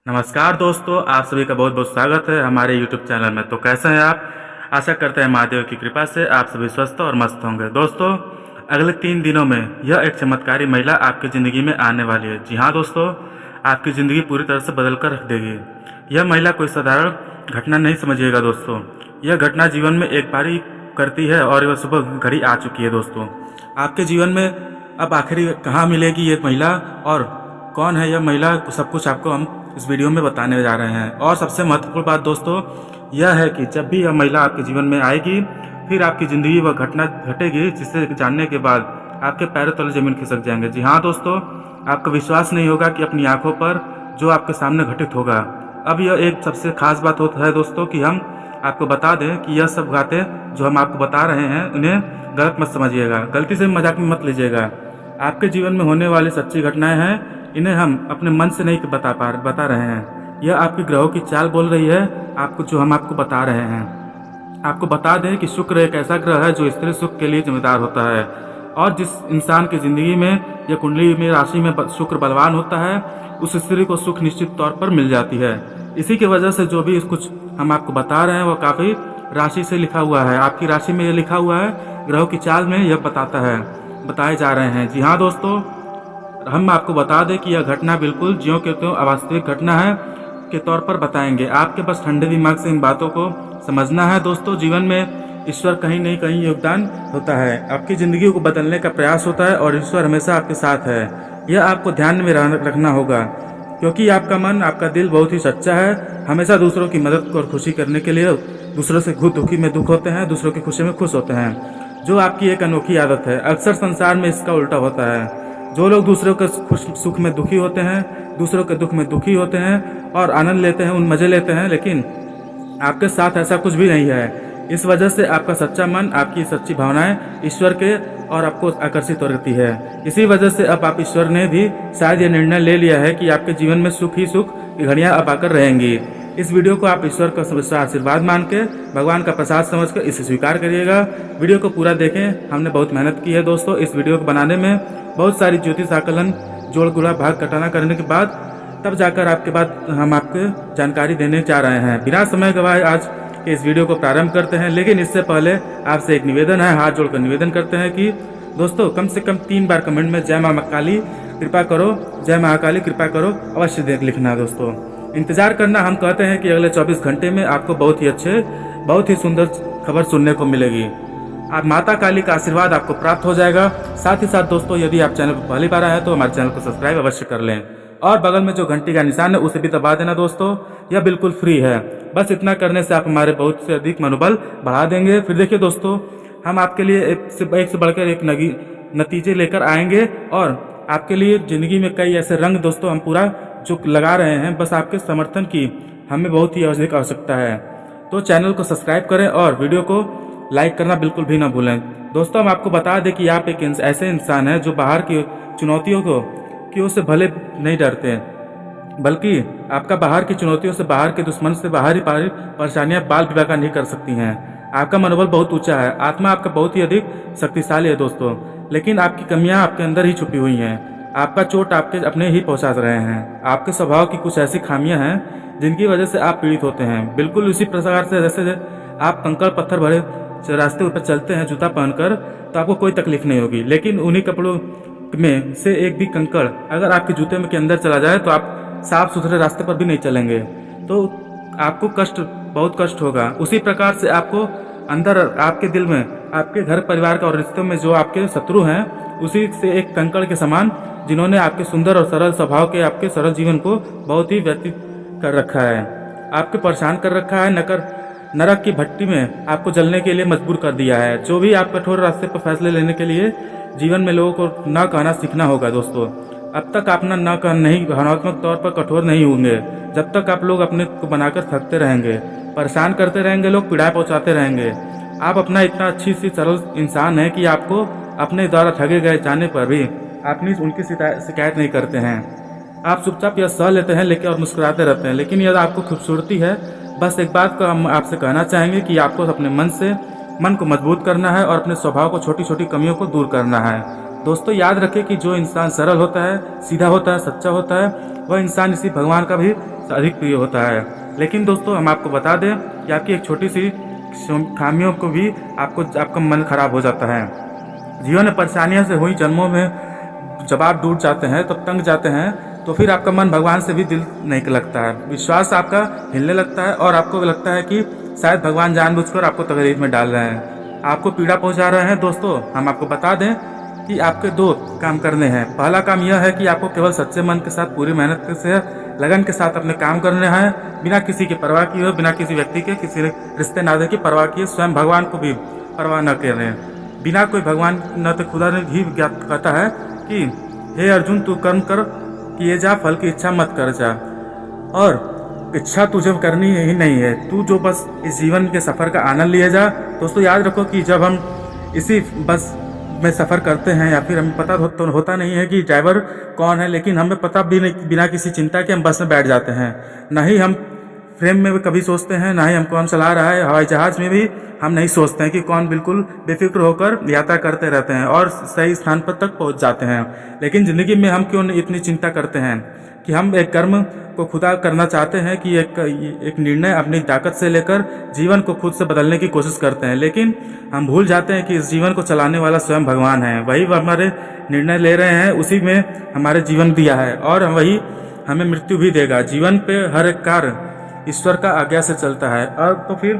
नमस्कार दोस्तों, आप सभी का बहुत बहुत स्वागत है हमारे YouTube चैनल में। तो कैसे हैं आप? आशा करते हैं महादेव की कृपा से आप सभी स्वस्थ और मस्त होंगे। दोस्तों, अगले 3 दिनों में यह एक चमत्कारी महिला आपकी ज़िंदगी में आने वाली है। जी हाँ दोस्तों, आपकी ज़िंदगी पूरी तरह से बदल कर रख देगी। यह महिला कोई साधारण घटना नहीं समझिएगा दोस्तों। यह घटना जीवन में एक बार ही करती है और यह सुबह घड़ी आ चुकी है दोस्तों। आपके जीवन में अब आखिरी कहाँ मिलेगी ये महिला और कौन है यह महिला, सब कुछ आपको हम इस वीडियो में बताने जा रहे हैं। और सबसे महत्वपूर्ण बात दोस्तों यह है कि जब भी यह महिला आपके जीवन में आएगी, फिर आपकी ज़िंदगी वह घटना घटेगी जिसे जानने के बाद आपके पैरों तले ज़मीन खिसक जाएंगे। जी हाँ दोस्तों, आपको विश्वास नहीं होगा कि अपनी आंखों पर जो आपके सामने घटित होगा। अब यह एक सबसे खास बात होता है दोस्तों कि हम आपको बता दें कि यह सब बातें जो हम आपको बता रहे हैं उन्हें गलत मत समझिएगा, गलती से मजाक में मत लीजिएगा। आपके जीवन में होने वाली सच्ची घटनाएं हैं, इन्हें हम अपने मन से नहीं बता रहे हैं। यह आपके ग्रहों की चाल बोल रही है आपको, जो हम आपको बता रहे हैं। आपको बता दें कि शुक्र एक ऐसा ग्रह है जो स्त्री सुख के लिए जिम्मेदार होता है, और जिस इंसान की जिंदगी में या कुंडली में राशि में शुक्र बलवान होता है, उस स्त्री को सुख निश्चित तौर पर मिल जाती है। इसी की वजह से जो भी कुछ हम आपको बता रहे हैं वह काफ़ी राशि से लिखा हुआ है। आपकी राशि में यह लिखा हुआ है, ग्रहों की चाल में यह बताए जा रहे हैं। जी हाँ दोस्तों, हम आपको बता दें कि यह घटना बिल्कुल ज्यों के त्यों अवास्तविक घटना है के तौर पर बताएंगे। आपके बस ठंडे दिमाग से इन बातों को समझना है। दोस्तों, जीवन में ईश्वर कहीं नहीं कहीं योगदान होता है, आपकी ज़िंदगी को बदलने का प्रयास होता है और ईश्वर हमेशा आपके साथ है। यह आपको ध्यान में रखना होगा, क्योंकि आपका मन, आपका दिल बहुत ही सच्चा है। हमेशा दूसरों की मदद और खुशी करने के लिए दूसरों से दुखी में दुख होते हैं, दूसरों की खुशी में खुश होते हैं, जो आपकी एक अनोखी आदत है। अक्सर संसार में इसका उल्टा होता है। जो लोग दूसरों के सुख में दुखी होते हैं, दूसरों के दुख में दुखी होते हैं और आनंद लेते हैं, उन मज़े लेते हैं, लेकिन आपके साथ ऐसा कुछ भी नहीं है। इस वजह से आपका सच्चा मन, आपकी सच्ची भावनाएं ईश्वर के और आपको आकर्षित करती है। इसी वजह से अब आप ईश्वर ने भी शायद ये निर्णय ले लिया है कि आपके जीवन में सुख ही सुख की घड़ियाँ अब आकर रहेंगी। इस वीडियो को आप ईश्वर का आशीर्वाद मान के, भगवान का प्रसाद समझकर इसे स्वीकार करिएगा। वीडियो को पूरा देखें, हमने बहुत मेहनत की है दोस्तों इस वीडियो को बनाने में। बहुत सारी ज्योतिष आकलन, जोड़ गुणा भाग घटाना करने के बाद तब जाकर आपके बाद हम आपको जानकारी देने जा रहे हैं। बिना समय गवाए आज के इस वीडियो को प्रारंभ करते हैं, लेकिन इससे पहले आपसे एक निवेदन है, हाथ जोड़कर निवेदन करते हैं कि दोस्तों कम से कम 3 बार कमेंट में जय माँ काली कृपा करो, जय महाकाली कृपा करो अवश्य लिखना। दोस्तों, इंतजार करना। हम कहते हैं कि अगले 24 घंटे में आपको बहुत ही अच्छे, बहुत ही सुंदर खबर सुनने को मिलेगी। आप माता काली का आशीर्वाद आपको प्राप्त हो जाएगा। साथ ही साथ दोस्तों, यदि आप चैनल पर पहली बार आए हैं तो हमारे चैनल को सब्सक्राइब अवश्य कर लें, और बगल में जो घंटी का निशान है उसे भी दबा देना दोस्तों। यह बिल्कुल फ्री है। बस इतना करने से आप हमारे बहुत से अधिक मनोबल बढ़ा देंगे। फिर देखिए दोस्तों, हम आपके लिए एक से बढ़कर एक नतीजे लेकर आएंगे, और आपके लिए ज़िंदगी में कई ऐसे रंग दोस्तों हम पूरा जो लगा रहे हैं। बस आपके समर्थन की हमें बहुत ही अधिक आवश्यकता है। तो चैनल को सब्सक्राइब करें और वीडियो को लाइक करना बिल्कुल भी ना भूलें। दोस्तों, हम आपको बता दें कि आप एक ऐसे इंसान हैं जो बाहर की चुनौतियों की ओर से भले नहीं डरते, बल्कि आपका बाहर की चुनौतियों से, बाहर के दुश्मन से, बाहरी परेशानियां बाल विवाह नहीं कर सकती हैं। आपका मनोबल बहुत ऊंचा है, आत्मा आपका बहुत ही अधिक शक्तिशाली है दोस्तों, लेकिन आपकी कमियां आपके अंदर ही छुपी हुई हैं। आपका चोट आपके अपने ही पहुंचा रहे हैं। आपके स्वभाव की कुछ ऐसी खामियां हैं जिनकी वजह से आप पीड़ित होते हैं। बिल्कुल उसी प्रकार से जैसे आप कंकड़ पत्थर भरे रास्ते पर चलते हैं जूता पहनकर, तो आपको कोई तकलीफ नहीं होगी, लेकिन उन्हीं कपड़ों में से एक भी कंकड़ अगर आपके जूते में के अंदर चला जाए तो आप साफ सुथरे रास्ते पर भी नहीं चलेंगे, तो आपको बहुत कष्ट होगा। उसी प्रकार से आपको अंदर, आपके दिल में, आपके घर परिवार का और रिश्तों में जो आपके शत्रु हैं, उसी से एक कंकड़ के समान, जिन्होंने आपके सुंदर और सरल स्वभाव के, आपके सरल जीवन को बहुत ही व्यतीत कर रखा है, आपके परेशान कर रखा है, नरक की भट्टी में आपको जलने के लिए मजबूर कर दिया है। जो भी आप कठोर रास्ते पर फैसले लेने के लिए जीवन में लोगों को न कहना सीखना होगा दोस्तों। अब तक आप नहीं भावनात्मक तौर पर कठोर नहीं होंगे, जब तक आप लोग अपने को बनाकर थकते रहेंगे, परेशान करते रहेंगे, लोग पीड़ा पहुंचाते रहेंगे। आप अपना इतना अच्छी सी सरल इंसान है कि आपको अपने द्वारा ठगे गए जाने पर भी आपने उनकी शिकायत नहीं करते हैं। आप चुपचाप यह सह लेते हैं लेकिन और मुस्कुराते रहते हैं, लेकिन यह आपको खूबसूरती है। बस एक बात को हम आपसे कहना चाहेंगे कि आपको अपने मन को मजबूत करना है और अपने स्वभाव को, छोटी छोटी कमियों को दूर करना है। दोस्तों, याद रखें कि जो इंसान सरल होता है, सीधा होता है, सच्चा होता है, वह इंसान इसी भगवान का भी अधिक प्रिय होता है। लेकिन दोस्तों हम आपको बता दें कि आपकी एक छोटी सी खामियों को भी आपका मन खराब हो जाता है। जीवन में परेशानियों से हुई जन्मों में जब आप टूट जाते हैं, तब तंग जाते हैं, तो फिर आपका मन भगवान से भी दिल नहीं लगता है, विश्वास आपका हिलने लगता है और आपको लगता है कि शायद भगवान जानबूझकर आपको तकलीफ में डाल रहे हैं, आपको पीड़ा पहुंचा रहे हैं। दोस्तों हम आपको बता दें कि आपके 2 काम करने हैं। पहला काम यह है कि आपको केवल सच्चे मन के साथ पूरी मेहनत से लगन के साथ अपने काम करने हैं, बिना किसी की परवाह किए, बिना किसी व्यक्ति के किसी रिश्ते नाते की परवाह किए, स्वयं भगवान को भी परवाह न करें, बिना कोई भगवान न तो खुदा ने भी ज्ञात कहता है कि हे अर्जुन तू कर्म कर किए जा, फल की इच्छा मत कर जा, और इच्छा तुझे करनी ही नहीं है, तू जो बस इस जीवन के सफ़र का आनंद लिए जा। दोस्तों याद रखो कि जब हम इसी बस में सफ़र करते हैं या फिर हमें पता तो होता नहीं है कि ड्राइवर कौन है, लेकिन हमें पता भी नहीं, बिना किसी चिंता के हम बस में बैठ जाते हैं। ना ही हम फ्रेम में भी कभी सोचते हैं, ना ही हम कौन चला रहा है। हवाई जहाज़ में भी हम नहीं सोचते हैं कि कौन, बिल्कुल बेफिक्र होकर यात्रा करते रहते हैं और सही स्थान पर तक पहुंच जाते हैं। लेकिन ज़िंदगी में हम क्यों इतनी चिंता करते हैं कि हम एक कर्म को खुदा करना चाहते हैं कि एक निर्णय अपनी ताकत से लेकर जीवन को खुद से बदलने की कोशिश करते हैं, लेकिन हम भूल जाते हैं कि इस जीवन को चलाने वाला स्वयं भगवान है। वही हमारे निर्णय ले रहे हैं, उसी में हमारे जीवन दिया है और वही हमें मृत्यु भी देगा। जीवन पे हर एक कार्य ईश्वर का आज्ञा से चलता है, और तो फिर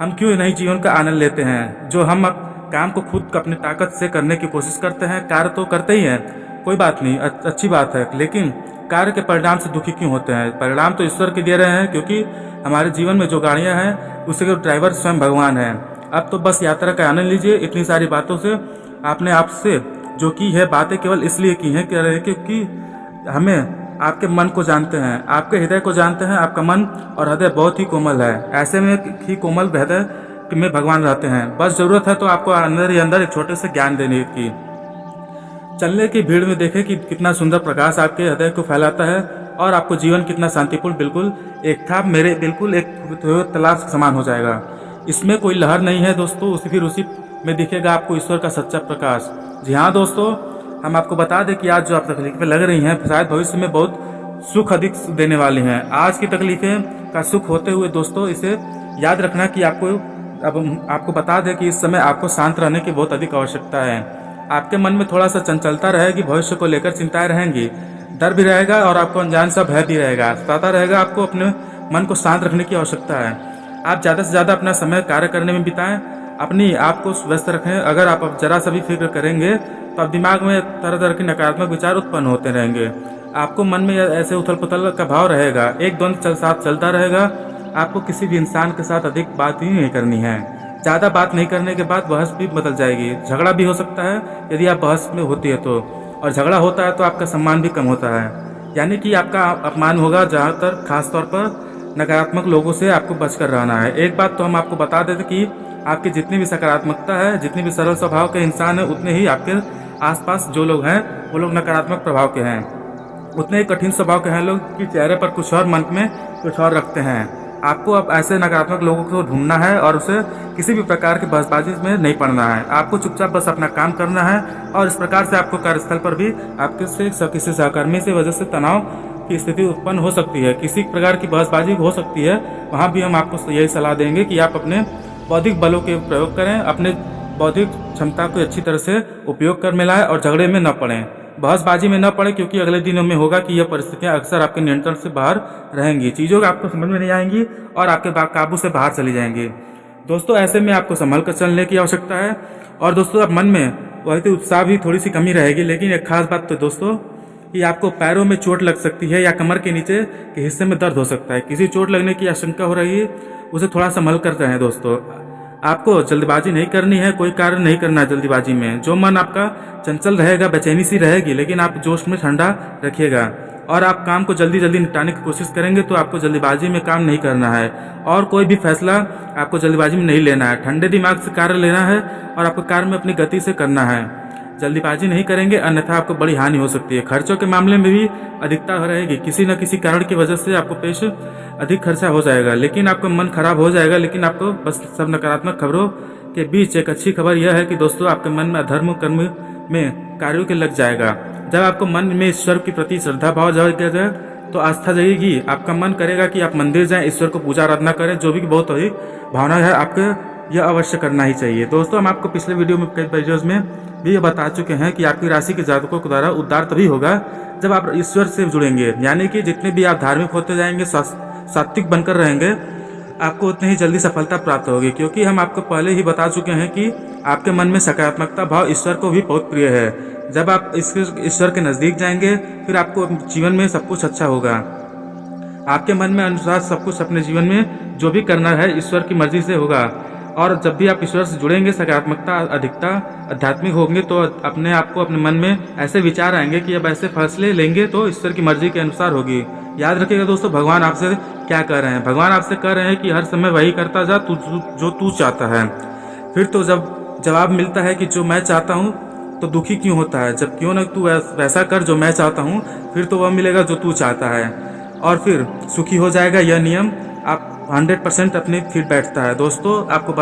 हम क्यों नहीं जीवन का आनंद लेते हैं। जो हम काम को खुद अपनी ताकत से करने की कोशिश करते हैं, कार्य तो करते ही हैं, कोई बात नहीं, अच्छी बात है, लेकिन कार्य के परिणाम से दुखी क्यों होते हैं। परिणाम तो ईश्वर के दे रहे हैं, क्योंकि हमारे जीवन में जो गाड़ियां हैं उसके ड्राइवर स्वयं भगवान हैं। अब तो बस यात्रा का आनंद लीजिए। इतनी सारी बातों से आपने आपसे जो की है, बातें केवल इसलिए की हैं क्योंकि हमें आपके मन को जानते हैं, आपके हृदय को जानते हैं। आपका मन और हृदय बहुत ही कोमल है, ऐसे में ही कोमल हृदय में भगवान रहते हैं। बस जरूरत है तो आपको अंदर ही अंदर एक छोटे से ज्ञान देने की। चलने की भीड़ में देखें कि कितना सुंदर प्रकाश आपके हृदय को फैलाता है और आपको जीवन कितना शांतिपूर्ण, बिल्कुल एक था मेरे बिल्कुल एक तालाब समान हो जाएगा। इसमें कोई लहर नहीं है दोस्तों, फिर उसी में दिखेगा आपको ईश्वर का सच्चा प्रकाश। जी हाँ दोस्तों, हम आपको बता दें कि आज जो आप तकलीफें लग रही हैं, शायद भविष्य में बहुत सुख अधिक देने वाली हैं। आज की तकलीफें का सुख होते हुए दोस्तों इसे याद रखना कि आपको बता दें कि इस समय आपको शांत रहने की बहुत अधिक आवश्यकता है। आपके मन में थोड़ा सा चंचलता रहेगी, भविष्य को लेकर चिंताएं रहेंगी, डर भी रहेगा और आपको अनजान सा भय भी रहेगा, पता रहेगा। आपको अपने मन को शांत रखने की आवश्यकता है। आप ज़्यादा से ज़्यादा अपना समय कार्य करने में बिताएं, अपनी आप को व्यस्त रखें। अगर आप जरा सा भी फिक्र करेंगे तो अब दिमाग में तरह तरह के नकारात्मक विचार उत्पन्न होते रहेंगे। आपको मन में ऐसे उथल पुथल का भाव रहेगा, एक द्वंद्व साथ चलता रहेगा। आपको किसी भी इंसान के साथ अधिक बात ही नहीं करनी है। ज़्यादा बात नहीं करने के बाद बहस भी बदल जाएगी, झगड़ा भी हो सकता है यदि आप बहस में होती है तो, और झगड़ा होता है तो आपका सम्मान भी कम होता है, यानी कि आपका अपमान होगा। ज़्यादातर खासतौर पर नकारात्मक लोगों से आपको बचकर रहना है। एक बात तो हम आपको बता देते कि आपकी जितनी भी सकारात्मकता है, जितनी भी सरल स्वभाव के इंसान है, उतने ही आपके आसपास जो लोग हैं वो लोग नकारात्मक प्रभाव के हैं, उतने ही कठिन स्वभाव के हैं लोग कि चेहरे पर कुछ और मन में कुछ और रखते हैं। आपको अब ऐसे नकारात्मक लोगों को ढूंढना है और उसे किसी भी प्रकार की बहसबाजी में नहीं पड़ना है। आपको चुपचाप बस अपना काम करना है, और इस प्रकार से आपको कार्यस्थल पर भी आपके से किसी सहकर्मी से वजह से तनाव की स्थिति उत्पन्न हो सकती है, किसी प्रकार की बहसबाजी हो सकती है। वहाँ भी हम आपको यही सलाह देंगे कि आप अपने बौद्धिक बलों के प्रयोग करें, अपने बौद्धिक क्षमता को अच्छी तरह से उपयोग कर मिलाएं और झगड़े में न पड़ें, बहसबाजी में न पड़े, क्योंकि अगले दिनों में होगा कि यह परिस्थितियां अक्सर आपके नियंत्रण से बाहर रहेंगी, चीज़ों को आपको समझ में नहीं आएंगी और आपके काबू से बाहर चली जाएंगी। दोस्तों ऐसे में आपको संभल कर चलने की आवश्यकता है। और दोस्तों अब मन में वही उत्साह भी थोड़ी सी कमी रहेगी, लेकिन एक खास बात तो दोस्तों कि आपको पैरों में चोट लग सकती है या कमर के नीचे के हिस्से में दर्द हो सकता है। किसी चोट लगने की आशंका हो रही है, उसे थोड़ा संभल कर रहें दोस्तों। आपको जल्दबाजी नहीं करनी है, कोई कार्य नहीं करना है जल्दबाजी में। जो मन आपका चंचल रहेगा, बेचैनी सी रहेगी, लेकिन आप जोश में ठंडा रखिएगा और आप काम को जल्दी जल्दी निपटाने की कोशिश करेंगे तो आपको जल्दबाजी में काम नहीं करना है और कोई भी फैसला आपको जल्दबाजी में नहीं लेना है। ठंडे दिमाग से कार्य लेना है और आपको कार्य में अपनी गति से करना है, जल्दबाजी नहीं करेंगे, अन्यथा आपको बड़ी हानि हो सकती है। खर्चों के मामले में भी अधिकता रहेगी, किसी न किसी कारण की वजह से आपको पेश अधिक खर्चा हो जाएगा, लेकिन आपका मन खराब हो जाएगा। लेकिन आपको बस सब नकारात्मक खबरों के बीच एक अच्छी खबर यह है कि दोस्तों आपके मन में अधर्म कर्म में कार्यों के लग जाएगा। जब आपको मन में ईश्वर के प्रति श्रद्धा भाव जाएगा तो आस्था जगेगी, आपका मन करेगा कि आप मंदिर जाएं, ईश्वर को पूजा आराधना करें, जो भी बहुत ही भावना है आपके यह अवश्य करना ही चाहिए। दोस्तों हम आपको पिछले वीडियो में कई वीडियोज़ में भी ये बता चुके हैं कि आपकी राशि के जातकों के द्वारा उद्धार तभी होगा जब आप ईश्वर से जुड़ेंगे, यानी कि जितने भी आप धार्मिक होते जाएंगे, सात्विक बनकर रहेंगे, आपको उतनी ही जल्दी सफलता प्राप्त होगी। क्योंकि हम आपको पहले ही बता चुके हैं कि आपके मन में सकारात्मकता भाव ईश्वर को भी बहुत प्रिय है। जब आप ईश्वर के नज़दीक जाएंगे फिर आपको जीवन में सब कुछ अच्छा होगा। आपके मन में अनुसार सब कुछ अपने जीवन में जो भी करना है ईश्वर की मर्जी से होगा। और जब भी आप ईश्वर से जुड़ेंगे, सकारात्मकता अधिकता आध्यात्मिक होंगे, तो अपने आप को अपने मन में ऐसे विचार आएंगे कि अब ऐसे फैसले लेंगे तो ईश्वर की मर्जी के अनुसार होगी। याद रखिएगा दोस्तों, भगवान आपसे क्या कह रहे हैं? भगवान आपसे कह रहे हैं कि हर समय वही करता जा जो तू चाहता है। फिर तो जब जवाब मिलता है कि जो मैं चाहता हूँ तो दुखी क्यों होता है, जब क्यों ना तू वैसा कर जो मैं चाहता हूँ, फिर तो वह मिलेगा जो तू चाहता है और फिर सुखी हो जाएगा। यह नियम आप 100% अपने फिट बैठता है। दोस्तों आपको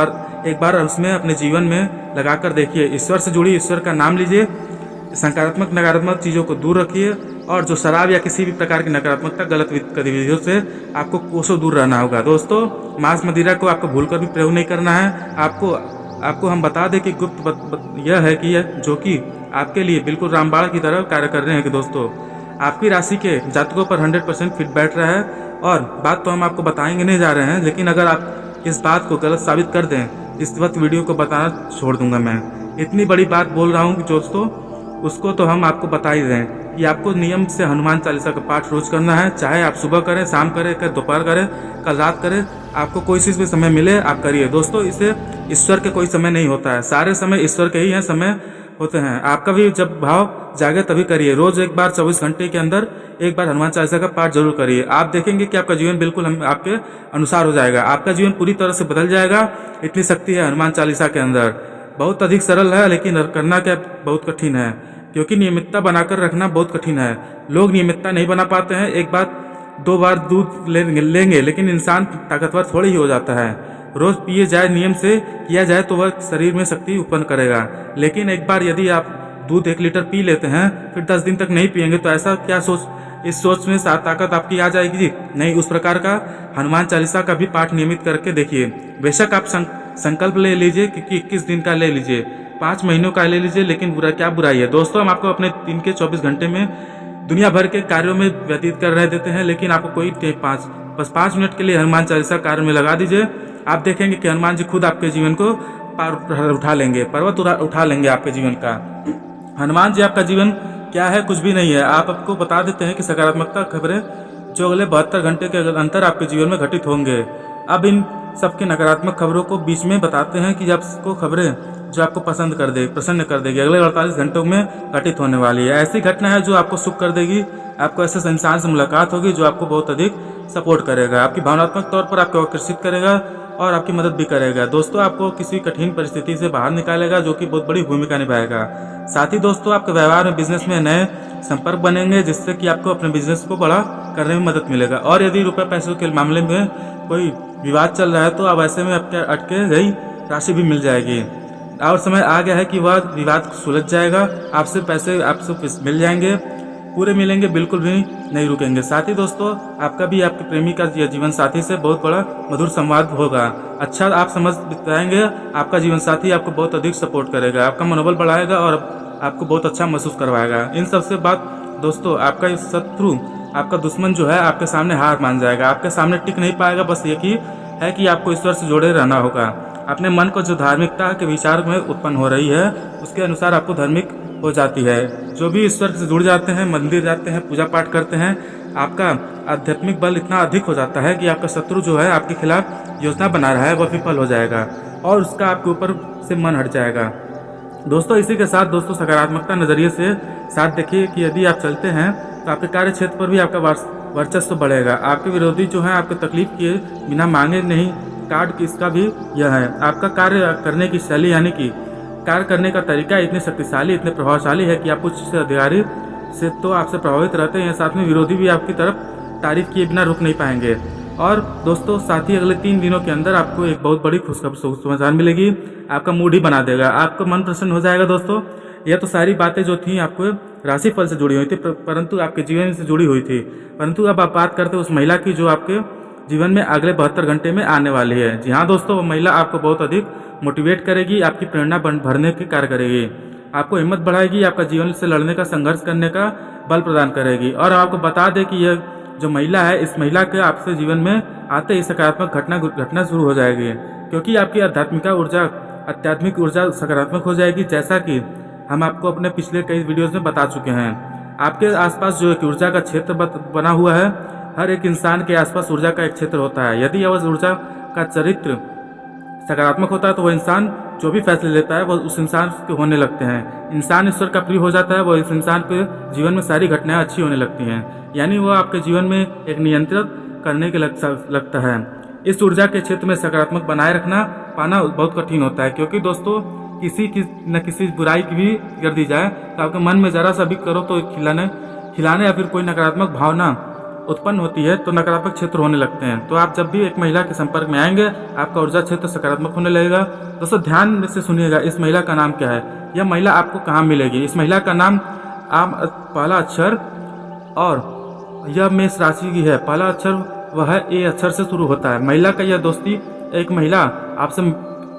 एक बार उसमें अपने जीवन में लगाकर देखिए। ईश्वर से जुड़ी, ईश्वर का नाम लीजिए, सकारात्मक नकारात्मक चीज़ों को दूर रखिए और जो शराब या किसी भी प्रकार की नकारात्मकता गलत गतिविधियों से आपको कोसों दूर रहना होगा। दोस्तों मांस मदिरा को आपको भूलकर भी प्रयोग नहीं करना है। आपको हम बता दें कि गुप्त यह है कि जो कि आपके लिए बिल्कुल रामबाण की तरह कार्य कर रहे हैं कि दोस्तों आपकी राशि के जातकों पर 100% फिट बैठ रहा है। और बात तो हम आपको बताएंगे नहीं जा रहे हैं, लेकिन अगर आप इस बात को गलत साबित कर दें, इस वक्त वीडियो को बताना छोड़ दूंगा। मैं इतनी बड़ी बात बोल रहा हूं कि दोस्तों उसको तो हम आपको बता ही दें कि आपको नियम से हनुमान चालीसा का पाठ रोज करना है। चाहे आप सुबह करें, शाम करें, दोपहर करें, कल रात करें, आपको कोई चीज़ भी समय मिले आप करिए। दोस्तों इसे ईश्वर के कोई समय नहीं होता है, सारे समय ईश्वर के ही हैं, समय होते हैं। आपका भी जब भाव जागे तभी करिए। रोज एक बार 24 घंटे के अंदर एक बार हनुमान चालीसा का पाठ जरूर करिए। आप देखेंगे कि आपका जीवन बिल्कुल आपके अनुसार हो जाएगा, आपका जीवन पूरी तरह से बदल जाएगा। इतनी शक्ति है हनुमान चालीसा के अंदर। बहुत अधिक सरल है लेकिन करना क्या बहुत कठिन है, क्योंकि नियमितता बनाकर रखना बहुत कठिन है। लोग नियमितता नहीं बना पाते हैं। एक बार 2 बार दूध लेंगे लेकिन इंसान ताकतवर थोड़ी ही हो जाता है। रोज पिए जाए, नियम से किया जाए तो वह शरीर में शक्ति उत्पन्न करेगा। लेकिन एक बार यदि आप दूध 1 लीटर पी लेते हैं फिर 10 दिन तक नहीं पिएंगे तो ऐसा क्या इस सोच में ताकत आपकी आ जाएगी जी? नहीं। उस प्रकार का हनुमान चालीसा का भी पाठ नियमित करके देखिए। बेशक आप संकल्प ले लीजिए कि 21 दिन का ले लीजिए, 5 महीनों का ले लीजिए, लेकिन क्या बुराई है? दोस्तों हम आपको अपने दिन के 24 घंटे में दुनिया भर के कार्यों में व्यतीत कर रहे देते हैं, लेकिन आपको कोई बस 5 मिनट के लिए हनुमान चालीसा कार्य में लगा दीजिए। आप देखेंगे कि हनुमान जी खुद आपके जीवन को उठा लेंगे, पर्वत उठा लेंगे आपके जीवन का। हनुमान जी आपका जीवन क्या है? कुछ भी नहीं है। आप आपको बता देते हैं कि सकारात्मकता खबरें जो अगले 72 घंटे के अंतर आपके जीवन में घटित होंगे। अब इन सबके नकारात्मक खबरों को बीच में बताते हैं कि आपको खबरें जो आपको प्रसन्न कर देगी अगले 48 घंटों में घटित होने वाली है। ऐसी घटना है जो आपको सुख कर देगी। आपको ऐसे इंसान से मुलाकात होगी जो आपको बहुत अधिक सपोर्ट करेगा, आपकी भावनात्मक तौर पर आपको आकर्षित करेगा और आपकी मदद भी करेगा। दोस्तों आपको किसी कठिन परिस्थिति से बाहर निकालेगा, जो कि बहुत बड़ी भूमिका निभाएगा। साथ ही दोस्तों आपके व्यवहार में, बिजनेस में नए संपर्क बनेंगे, जिससे कि आपको अपने बिजनेस को बड़ा करने में मदद मिलेगा। और यदि रुपये पैसों के मामले में कोई विवाद चल रहा है तो अब ऐसे में आपके अटके गई राशि भी मिल जाएगी और समय आ गया है कि वह विवाद सुलझ जाएगा। आपसे पैसे आपसे मिल जाएंगे, पूरे मिलेंगे, बिल्कुल भी नहीं रुकेंगे। साथ ही दोस्तों आपका भी आपके प्रेमी का या जीवन साथी से बहुत बड़ा मधुर संवाद होगा। अच्छा आप समझ बिताएंगे, आपका जीवन साथी आपको बहुत अधिक सपोर्ट करेगा, आपका मनोबल बढ़ाएगा और आपको बहुत अच्छा महसूस करवाएगा। इन सबसे बात दोस्तों आपका शत्रु, आपका दुश्मन जो है आपके सामने हार मान जाएगा, आपके सामने टिक नहीं पाएगा। बस यही है कि आपको ईश्वर से जुड़े रहना होगा। अपने मन को जो धार्मिकता के विचार में उत्पन्न हो रही है उसके अनुसार आपको धार्मिक हो जाती है। जो भी ईश्वर से जुड़ जाते हैं, मंदिर जाते हैं, पूजा पाठ करते हैं, आपका आध्यात्मिक बल इतना अधिक हो जाता है कि आपका शत्रु जो है आपके खिलाफ योजना बना रहा है वह विफल हो जाएगा और उसका आपके ऊपर से मन हट जाएगा। दोस्तों इसी के साथ दोस्तों सकारात्मकता नज़रिए से साथ देखिए कि यदि आप चलते हैं तो आपके कार्य क्षेत्र पर भी आपका वर्चस्व बढ़ेगा। आपके विरोधी जो है आपको तकलीफ किए बिना मांगे नहीं कार्ड इसका भी यह है। आपका कार्य करने की शैली यानी कि कार्य करने का तरीका इतने शक्तिशाली, इतने प्रभावशाली है कि आप उच्च अधिकारी से तो आपसे प्रभावित रहते हैं, साथ में विरोधी भी आपकी तरफ तारीफ किए बिना रुक नहीं पाएंगे। और दोस्तों साथ ही अगले 3 दिनों के अंदर आपको एक बहुत बड़ी खुशखबरी समाचार मिलेगी, आपका मूड ही बना देगा, आपका मन प्रसन्न हो जाएगा। दोस्तों यह तो सारी बातें जो थी आपको राशिफल से जुड़ी हुई थी, परंतु आपके जीवन से जुड़ी हुई थी। परंतु अब आप बात करते हैं उस महिला की जो आपके जीवन में अगले 72 घंटे में आने वाली है। जी हाँ दोस्तों, वो महिला आपको बहुत अधिक मोटिवेट करेगी, आपकी प्रेरणा भरने के कार्य करेगी, आपको हिम्मत बढ़ाएगी, आपका जीवन से लड़ने का, संघर्ष करने का बल प्रदान करेगी। और आपको बता दें कि यह जो महिला है, इस महिला के आपसे जीवन में आते ही सकारात्मक घटना शुरू हो जाएगी, क्योंकि आपकी आध्यात्मिक ऊर्जा सकारात्मक हो जाएगी। जैसा कि हम आपको अपने पिछले कई वीडियोज़ में बता चुके हैं, आपके आसपास जो एक ऊर्जा का क्षेत्र बना हुआ है, हर एक इंसान के आसपास ऊर्जा का एक क्षेत्र होता है। यदि वह ऊर्जा का चरित्र सकारात्मक होता है तो वह इंसान जो भी फैसले लेता है वो उस इंसान के होने लगते हैं। इंसान ईश्वर का प्रिय हो जाता है, वो इस इंसान के जीवन में सारी घटनाएं अच्छी होने लगती हैं, यानी वो आपके जीवन में एक नियंत्रित करने के लगता है। इस ऊर्जा के क्षेत्र में सकारात्मक बनाए रखना पाना बहुत कठिन होता है, क्योंकि दोस्तों किसी की न किसी बुराई की भी कर दी जाए तो आपके मन में जरा सा भी करो तो खिलाने या फिर कोई नकारात्मक भावना उत्पन्न होती है तो नकारात्मक क्षेत्र होने लगते हैं। तो आप जब भी एक महिला के संपर्क में आएंगे आपका ऊर्जा क्षेत्र सकारात्मक होने लगेगा। दोस्तों ध्यान से सुनिएगा, इस महिला का नाम क्या है, यह महिला आपको कहाँ मिलेगी। इस महिला का नाम पहला अक्षर, और यह मेष राशि की है। पहला अक्षर वह ए अक्षर से शुरू होता है। महिला का यह दोस्ती, एक महिला आपसे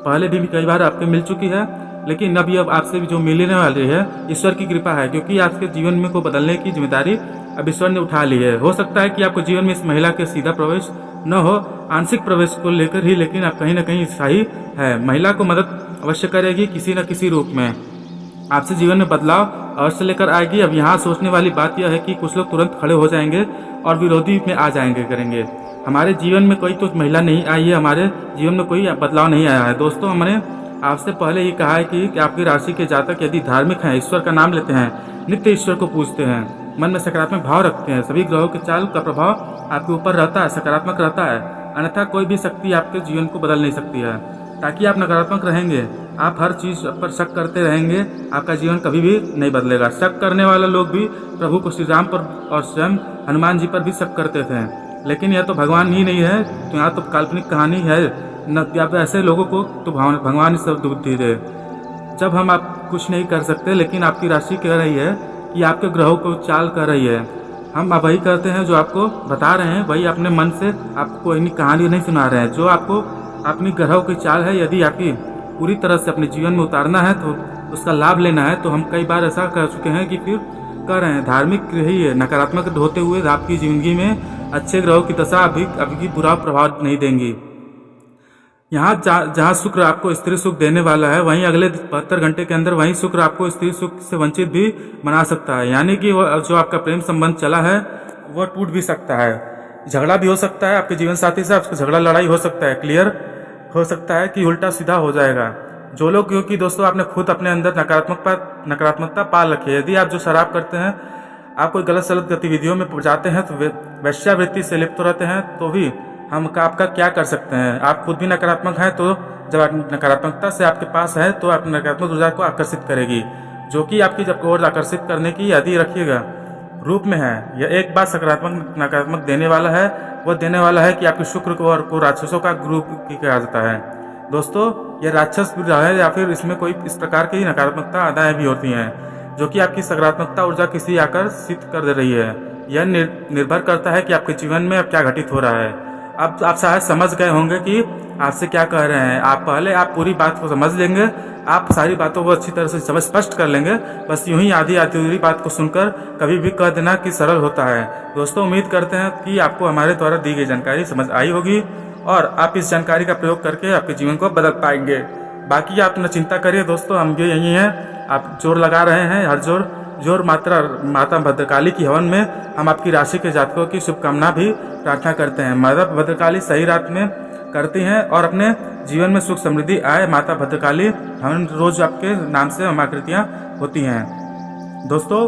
पहले भी कई बार आपके मिल चुकी है, लेकिन अब आपसे भी जो मिलने वाली है ईश्वर की कृपा है, क्योंकि आपके जीवन में को बदलने की जिम्मेदारी अब ईश्वर ने उठा ली है। हो सकता है कि आपको जीवन में इस महिला के सीधा प्रवेश न हो, आंशिक प्रवेश को लेकर ही, लेकिन आप कहीं ना कहीं सही है। महिला को मदद अवश्य करेगी किसी न किसी रूप में, आपसे जीवन में बदलाव अवश्य लेकर आएगी। अब यहाँ सोचने वाली बात यह है कि कुछ लोग तुरंत खड़े हो जाएंगे और विरोधी में आ जाएंगे करेंगे। हमारे जीवन में कोई तो महिला नहीं आई है, हमारे जीवन में कोई बदलाव नहीं आया है। दोस्तों हमने आपसे पहले ही कहा है कि आपकी राशि के जातक यदि धार्मिक हैं, ईश्वर का नाम लेते हैं, नित्य ईश्वर को पूजते हैं, मन में सकारात्मक भाव रखते हैं, सभी ग्रहों के चाल का प्रभाव आपके ऊपर रहता है, सकारात्मक रहता है, अन्यथा कोई भी शक्ति आपके जीवन को बदल नहीं सकती है। ताकि आप नकारात्मक रहेंगे, आप हर चीज़ पर शक करते रहेंगे, आपका जीवन कभी भी नहीं बदलेगा। शक करने वाले लोग भी प्रभु को श्री राम पर और स्वयं हनुमान जी पर भी शक करते थे, लेकिन यह तो भगवान ही नहीं है, तो यहाँ तो काल्पनिक कहानी है न। आप ऐसे लोगों को तो भगवान ही सब बुद्धि दे। जब हम आप कुछ नहीं कर सकते, लेकिन आपकी राशि कह रही है कि आपके ग्रहों को चाल कर रही है, हम वही करते हैं जो आपको बता रहे हैं, वही अपने मन से आपको कोई कहानी नहीं सुना रहे हैं। जो आपको अपनी ग्रहों की चाल है, यदि आपकी पूरी तरह से अपने जीवन में उतारना है तो उसका लाभ लेना है, तो हम कई बार ऐसा कर चुके हैं कि फिर कर रहे हैं। धार्मिक ही है, नकारात्मक होते हुए आपकी जिंदगी में अच्छे ग्रहों की दशा अभी बुरा प्रभाव नहीं देंगी। यहाँ जहाँ शुक्र आपको स्त्री सुख देने वाला है, वहीं अगले 72 घंटे के अंदर वहीं शुक्र आपको स्त्री सुख से वंचित भी बना सकता है, यानी कि जो आपका प्रेम संबंध चला है वह टूट भी सकता है, झगड़ा भी हो सकता है, आपके जीवन साथी से आपका झगड़ा लड़ाई हो सकता है, क्लियर हो सकता है कि उल्टा सीधा हो जाएगा। जो लोग, क्योंकि दोस्तों आपने खुद अपने अंदर नकारात्मकता पाल रखी है। यदि आप जो शराब करते हैं, आप कोई गलत सलत गतिविधियों में जाते हैं, तो वेश्यावृत्ति से लिप्त रहते हैं, तो भी हम आपका क्या कर सकते हैं। आप खुद भी नकारात्मक हैं, तो जब नकारात्मकता से आपके पास है तो आप नकारात्मक ऊर्जा को आकर्षित करेगी, जो कि आपकी जब ओर आकर्षित करने की यदि रखिएगा रूप में है। यह एक बात सकारात्मक नकारात्मक देने वाला है, वह देने वाला है कि आपके शुक्र को राक्षसों का ग्रुप कहा जाता है। दोस्तों यह राक्षस भी है, या फिर इसमें कोई इस प्रकार की नकारात्मकता अदाएँ भी होती हैं, जो कि आपकी सकारात्मकता ऊर्जा किसी आकर्षित कर दे रही है। यह निर्भर करता है कि आपके जीवन में अब क्या घटित हो रहा है। अब आप शायद समझ गए होंगे कि आपसे क्या कह रहे हैं। आप पूरी बात को समझ लेंगे, आप सारी बातों को अच्छी तरह से स्पष्ट कर लेंगे। बस यूं ही आधी अधूरी बात को सुनकर कभी भी कह देना कि सरल होता है। दोस्तों उम्मीद करते हैं कि आपको हमारे द्वारा दी गई जानकारी समझ आई होगी और आप इस जानकारी का प्रयोग करके आपके जीवन को बदल पाएंगे। बाकी आप न चिंता करिए दोस्तों, हम भी यही हैं। आप जोर लगा रहे हैं, हर जोर माता भद्रकाली की हवन में हम आपकी राशि के जातकों की शुभकामना भी प्रार्थना करते हैं। माता भद्रकाली सही रात में करती हैं और अपने जीवन में सुख समृद्धि आए। माता भद्रकाली हवन रोज आपके नाम से हम आकृतियाँ होती हैं। दोस्तों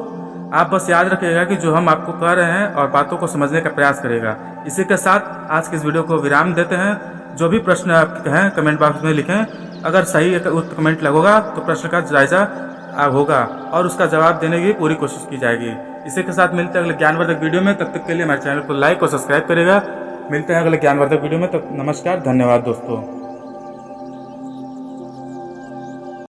आप बस याद रखिएगा कि जो हम आपको कह रहे हैं और बातों को समझने का प्रयास करेगा। इसी के साथ आज के इस वीडियो को विराम देते हैं। जो भी प्रश्न आपके हैं कमेंट बॉक्स में लिखें, अगर सही कमेंट लगेगा तो प्रश्न का जायजा होगा और उसका जवाब देने की पूरी कोशिश की जाएगी। इसी के साथ मिलते हैं अगले ज्ञानवर्धक वीडियो में। तब तक के लिए हमारे चैनल को लाइक और सब्सक्राइब करेगा। मिलते हैं अगले ज्ञानवर्धक वीडियो में। तब नमस्कार, धन्यवाद दोस्तों।